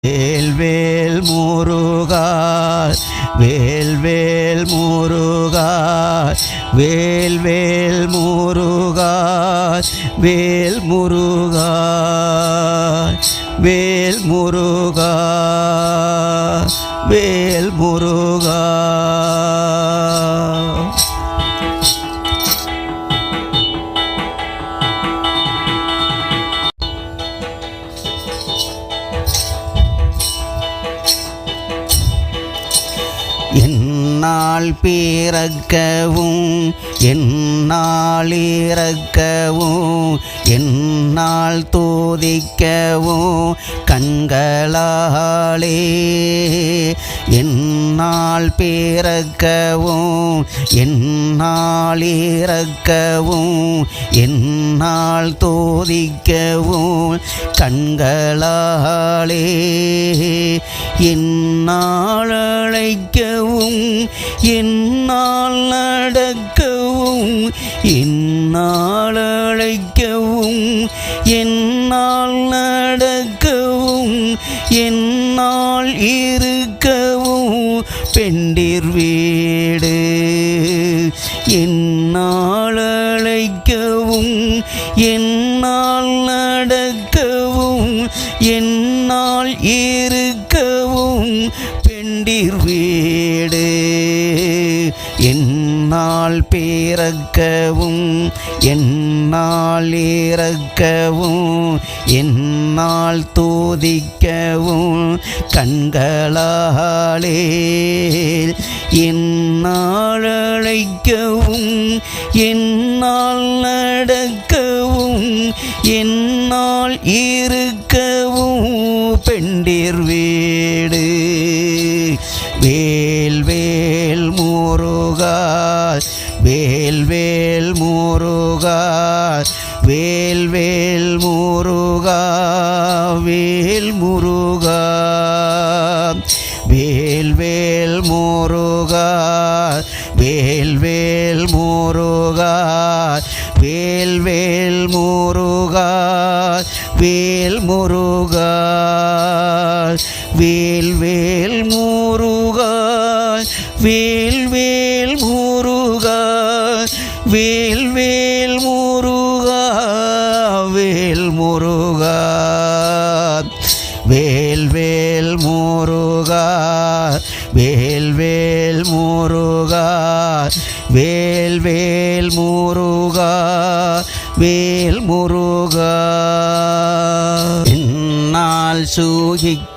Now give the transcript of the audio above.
வேல்வேல் முருகா வேல்வேல் முருகா வேல்வேல் முருகா வேல் முருகா வேல் முருகா வேல் முருகா. என்னால் பிறக்கவும் என்னால் இறக்கவும் என்னால் தோதிக்கவும் கண்களாலே என்னால் பிறக்கவும் என்னால் இறக்கவும் என்னால் தோதிக்கவும் கண்களாலே என்னால் அழைக்கவும் என்னால் நடக்கவும் என்னால் அழைக்கவும் என்னால் நடக்கவும் என்னால் இருக்கவும் பெண்டிர் வீடு என்னால் அழைக்கவும் என்னால் நடக்கவும் என்னால் இருக்கவும் பெண்டிர் வீடு என்னால் பிறக்கவும் என்னால் இறக்கவும் என்னால் தோதிக்கவும் கண்களாலே என்னால் அழைக்கவும் என்னால் நடக்கவும் என்னால் இருக்கவும் பெண்டிர் வீடு வேல்வேல் முருகா வேல்வேல் முருகா வேல்வேல் முருகா வேல் முருகா வேல்வேல் முருகா வேல்வேல் முருகா வேல்வேல் முருகா வேல் முருகா வேல்வேல் முருகா வேல்வேல் முருகா வேல்வேல் முருகா வேல் முருகா வேல்வேல் முருகா வேல்வேல் முருகா வேல்வேல் முருகா வேல் முருகா. என்னால் சூகிக்க